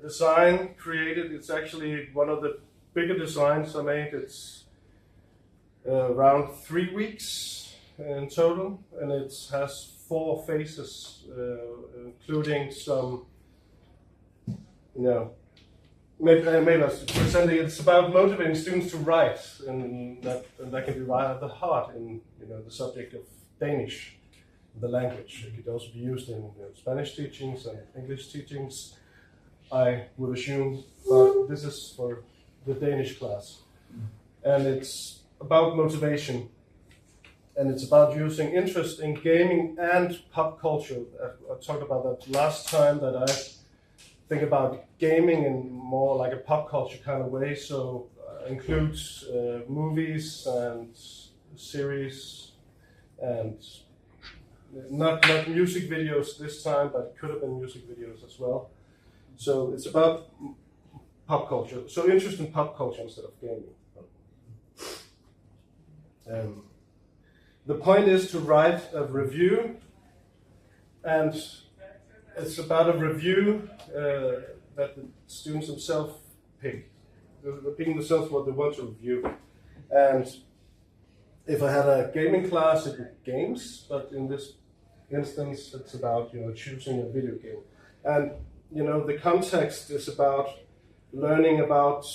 design created. It's actually one of the bigger designs I made. It's around 3 weeks in total, and it has 4 phases, including some, maybe I should present it. It's about motivating students to write, and that can be right at the heart in the subject of Danish, the language. It could also be used in Spanish teachings and English teachings, I would assume, but this is for the Danish class. And it's about motivation, and it's about using interest in gaming and pop culture. I talked about that last time, that I think about gaming in more like a pop culture kind of way, so includes movies and series, and not music videos this time, but it could have been music videos as well. So it's about pop culture, so interest in pop culture instead of gaming. The point is to write a review, and it's about a review that the students themselves pick. They're picking themselves what they want to review. And if I had a gaming class, it would be games, but in this instance, it's about choosing a video game. And the context is about learning about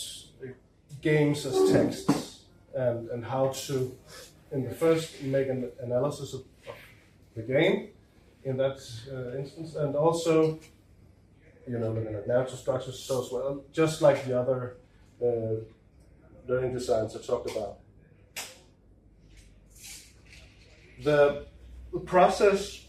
games as texts, and how to, in the first, make an analysis of the game in that instance, and also looking at narrative structures so as well, just like the other learning designs I talked about. The process,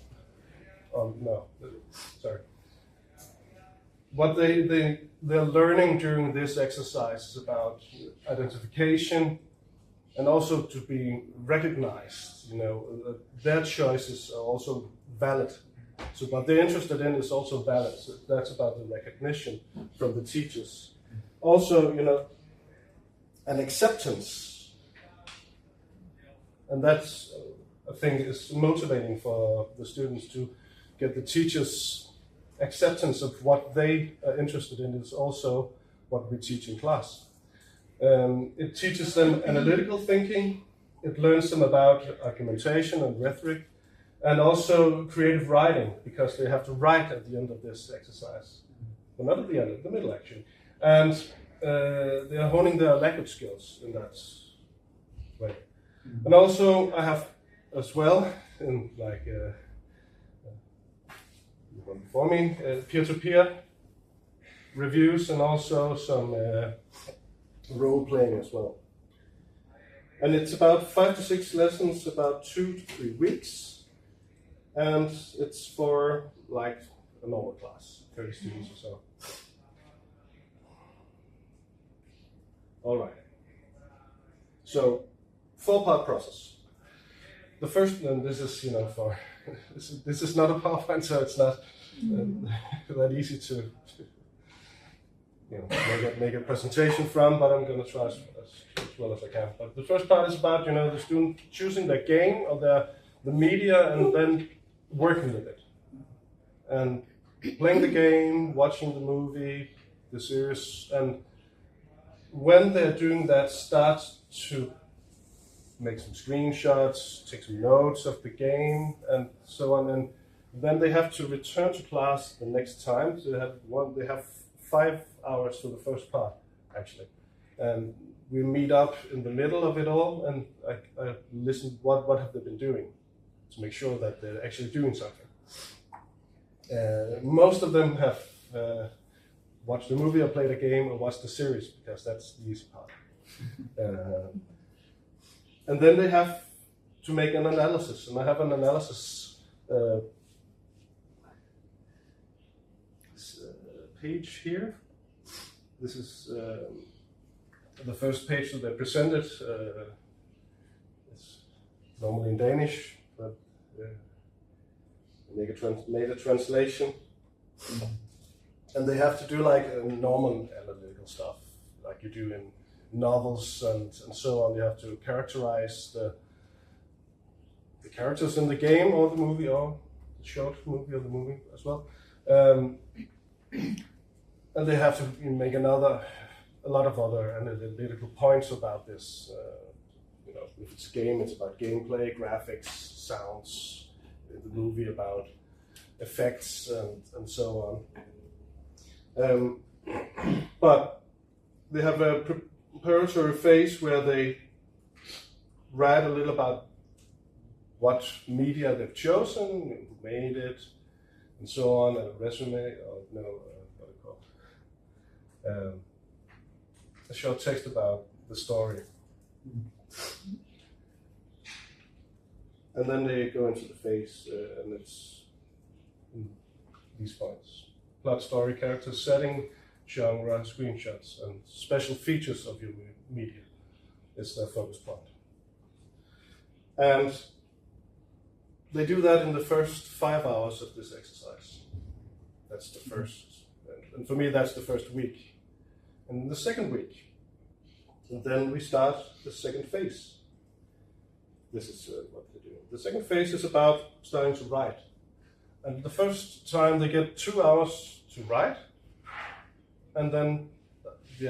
what they're learning during this exercise is about identification, and also to be recognized. Their choices are also valid. So what they're interested in is also valid. So that's about the recognition from the teachers. Also, an acceptance, and that's, I think, is motivating for the students to get the teachers' acceptance of what they are interested in is also what we teach in class. It teaches them analytical thinking. It learns them about argumentation and rhetoric, and also creative writing, because they have to write at the end of this exercise. Well, not at the end, at the middle actually. And they are honing their language skills in that way. And also I have as well, in like one before me, peer-to-peer reviews, and also some role-playing as well. And it's about 5 to 6 lessons, about 2 to 3 weeks, and it's for like a normal class, 30 students or so. All right. So, 4-part process. The first, and this is for this is not a PowerPoint, so it's not that easy to make a presentation from, but I'm going to try as well as I can. But the first part is about the student choosing their game or the media, and then working with it, and playing the game, watching the movie, the series, and when they're doing that, start to make some screenshots, take some notes of the game, and so on. And then they have to return to class the next time. So they have 5 hours for the first part, actually. And we meet up in the middle of it all, and I listen, what have they been doing, to make sure that they're actually doing something. Most of them have watched the movie or played a game or watched the series, because that's the easy part. And then they have to make an analysis, and I have an analysis page here. This is the first page that they presented. It's normally in Danish, but made a translation. And they have to do like normal analytical stuff, like you do in novels and so on. You have to characterize the characters in the game or the movie, or the short movie or the movie as well. and they have to make a lot of other analytical points about this. You know, if it's a game, it's about gameplay, graphics, sounds. The movie about effects and so on. But they have a preparatory phase where they write a little about what media they've chosen, who made it, and so on, and a resume, or no, what do you call it? A short text about the story. And then they go into the phase, and it's these points. Plot, story, characters, setting, genre, screenshots, and special features of your media is their focus point. And they do that in the first 5 hours of this exercise. That's the first, and for me that's the first week. And the second week, and then we start the second phase. This is what they do. The second phase is about starting to write. And the first time they get 2 hours to write, and then the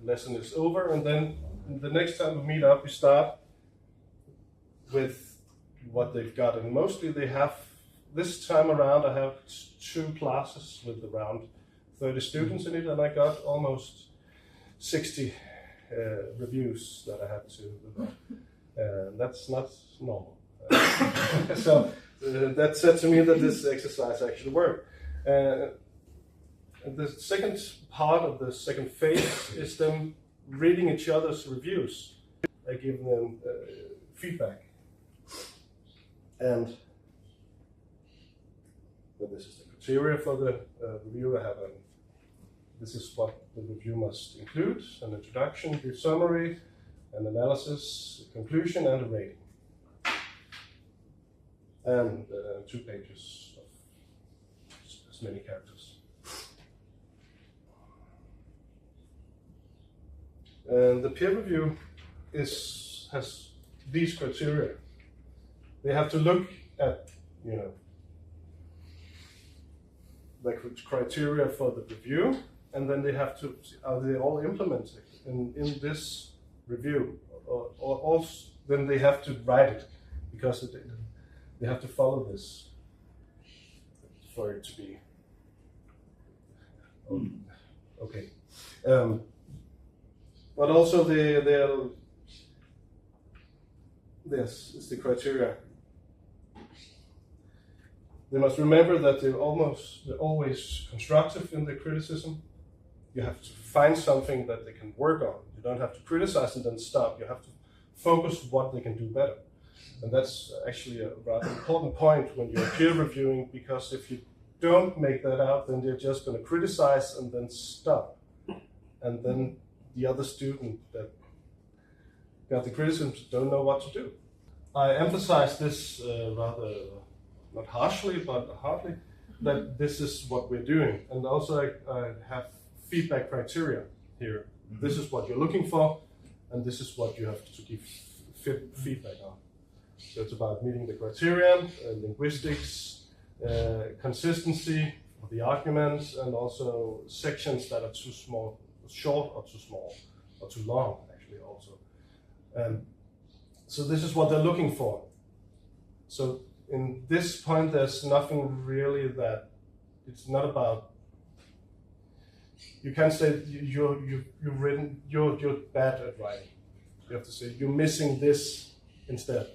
lesson is over, and then the next time we meet up, we start with what they've got. And mostly they have, this time around, I have 2 classes with around 30 students in it, and I got almost 60 reviews that I had to. That's not normal. So that said to me that this exercise actually worked. The second part of the second phase is them reading each other's reviews. I give them feedback. And well, this is the criteria for the review. This is what the review must include: an introduction, brief summary, an analysis, a conclusion, and a rating. And 2 pages of as many characters. And the peer review has these criteria. They have to look at, the criteria for the review, and then they have to, are they all implemented in this review? Or also, then they have to write it, because they have to follow this for it to be okay. But also this is the criteria. They must remember that they're always constructive in their criticism. You have to find something that they can work on. You don't have to criticize and then stop. You have to focus what they can do better. And that's actually a rather important point when you're peer reviewing, because if you don't make that out, then they're just going to criticize and then stop. And then the other student that got the criticisms don't know what to do. I emphasize this rather, not harshly, but hardly, that this is what we're doing. And also I have feedback criteria here. Mm-hmm. This is what you're looking for, and this is what you have to give feedback on. So it's about meeting the criterion, linguistics, consistency of the arguments, and also sections that are too small, short or too small, or too long, actually also. So this is what they're looking for. So in this point, there's nothing really that, it's not about, you can't say you're bad at writing. You have to say you're missing this instead.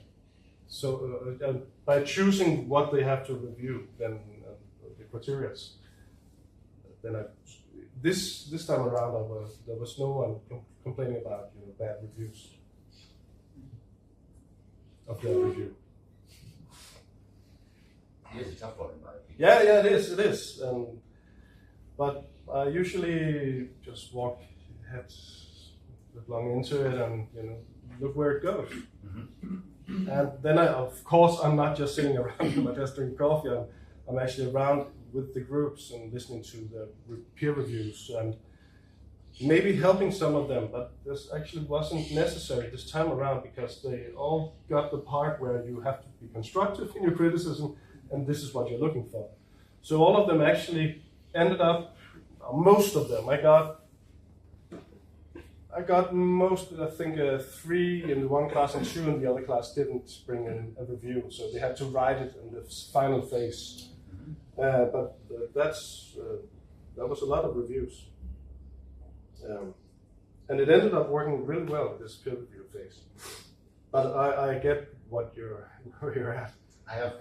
So by choosing what they have to review, then the criteria, then this time around there was no one complaining about bad reviews of their review. It's a tough one, right? Yeah, it is. But I usually just walk headlong into it and look where it goes. Mm-hmm. And then of course I'm not just sitting around my desk drinking coffee. I'm actually around with the groups and listening to the peer reviews and maybe helping some of them. But this actually wasn't necessary this time around, because they all got the part where you have to be constructive in your criticism, and this is what you're looking for. So all of them actually ended up, most of them. I got most, I think 3 in one class and 2 in the other class didn't bring in a review, so they had to write it in the final phase. But that was a lot of reviews. And it ended up working really well, this peer review phase. But I get where you're at. I have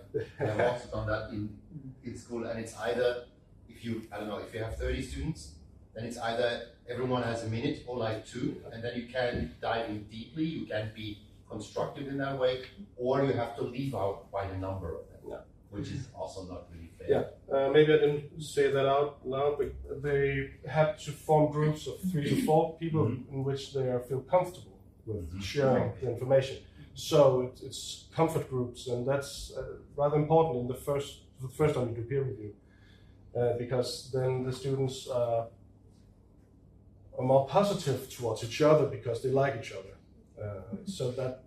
also done that in school, and it's either, if you have 30 students, then it's either everyone has a minute or like 2, and then you can dive in deeply, you can be constructive in that way, or you have to leave out quite a number of them, which is also not really fair. Yeah, maybe I didn't say that out loud, but they had to form groups of 3 to 4 people in which they feel comfortable with sharing the information. So it's comfort groups, and that's rather important in the first time you do peer review, because then the students are more positive towards each other because they like each other. So that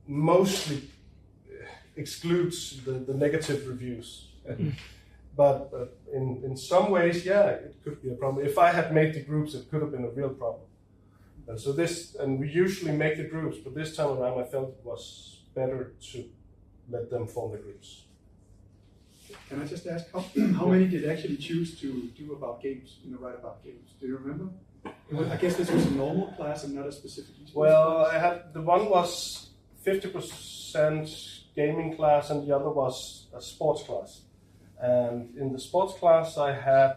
mostly excludes the negative reviews. But in some ways, it could be a problem. If I had made the groups, it could have been a real problem. And we usually make the groups, but this time around I felt it was better to let them form the groups. Can I just ask, how many did actually choose to do about games, write about games? Do you remember? I guess this was a normal class and not a specific class. Well, I had, the one was 50% gaming class and the other was a sports class. And in the sports class I had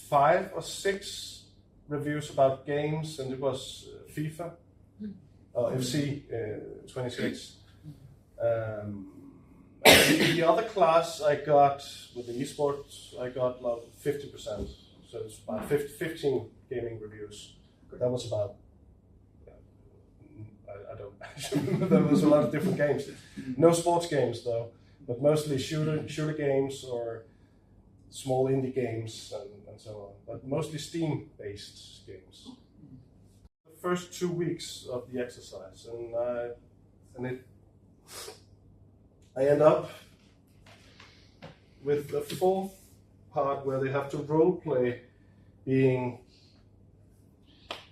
5 or 6 reviews about games, and it was FIFA, FC 26. In the other class I got, with the esports, I got like 50%. So it's about 15 gaming reviews. That was about, I don't, there was a lot of different games. No sports games though, but mostly shooter games or small indie games and so on, but mostly Steam-based games. The first 2 weeks of the exercise, I end up with the 4th part where they have to role play being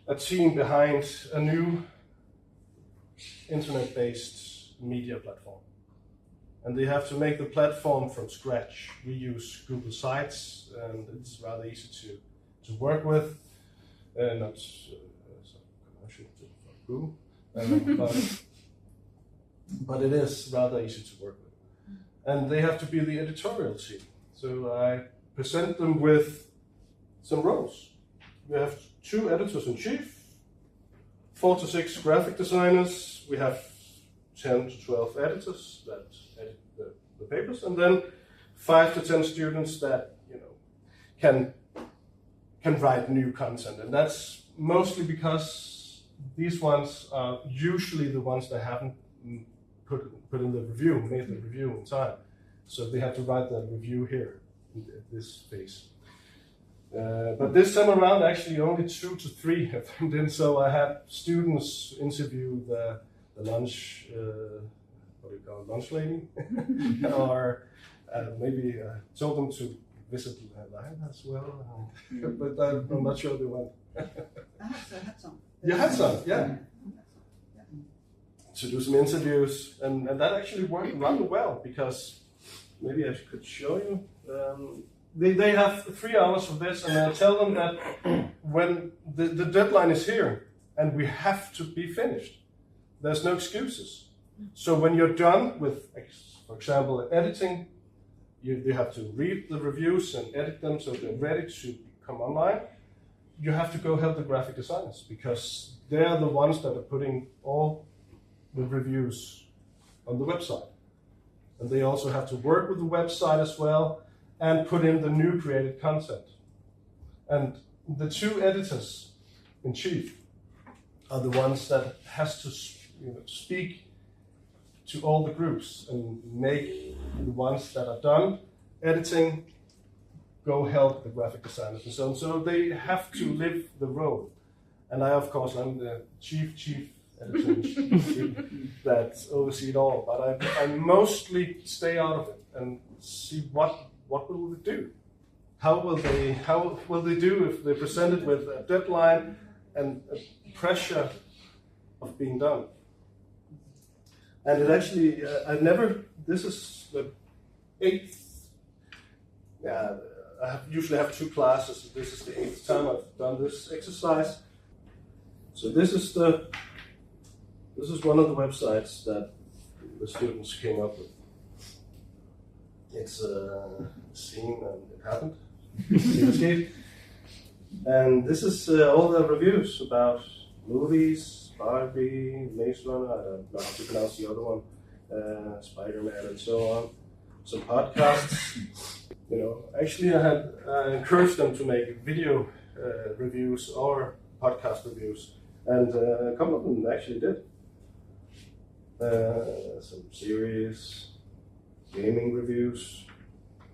a team behind a new internet-based media platform. And they have to make the platform from scratch. We use Google Sites, and it's rather easy to work with. Not so commercial for Google, but it is rather easy to work with. And they have to be the editorial team. So I present them with some roles. We have 2 editors-in-chief, 4 to 6 graphic designers. We have 10 to 12 editors that edit the papers, and then 5 to 10 students that can write new content. And that's mostly because these ones are usually the ones that haven't put in the review, made the review in time. So they have to write the review here in this phase. But this time around, actually only 2 to 3 of them did. So I had students interview the lunch, lunch lady, or maybe told them to visit Malaga as well. But I'm not sure they went. I had some. You had some, yeah. To do some interviews, and that actually worked rather well, because maybe I could show you. They have 3 hours for this, and I tell them that when the deadline is here and we have to be finished, there's no excuses. So when you're done with, for example, editing, you have to read the reviews and edit them so they're ready to come online. You have to go help the graphic designers, because they're the ones that are putting all the reviews on the website. And they also have to work with the website as well and put in the new created content. And the 2 editors-in-chief are the ones that has to speak to all the groups and make the ones that are done editing go help the graphic designers and so on. So they have to live the role. And I, of course, I'm the chief editor that oversee it all. But I mostly stay out of it and see what will we do. how will they do if they present it with a deadline and a pressure of being done? And it actually, this is the 8th, I usually have 2 classes. This is the 8th time I've done this exercise. So this is one of the websites that the students came up with. It's a scene and it happened. And this is all the reviews about movies, Barbie, Maze Runner, I don't know how to pronounce the other one, Spider-Man and so on. Some podcasts. Actually I encouraged them to make video reviews or podcast reviews, and a couple of them actually did. Some series, gaming reviews.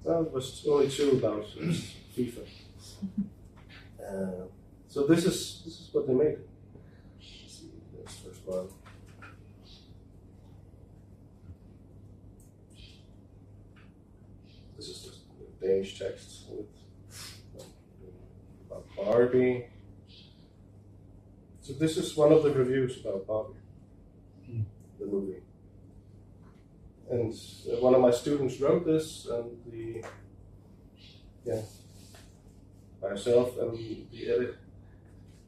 Well, it was only 2 about FIFA. So this is what they made. Let's see, this first one. This is just Danish text with about Barbie. So this is one of the reviews about Barbie, the movie. And one of my students wrote this, and by herself, and the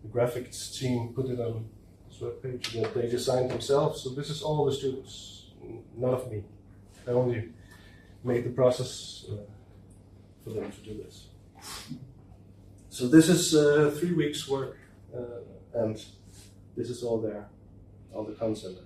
graphics team put it on this webpage that they designed themselves. So this is all the students, none of me. I only made the process for them to do this. So this is 3 weeks work, and this is all there, all the content.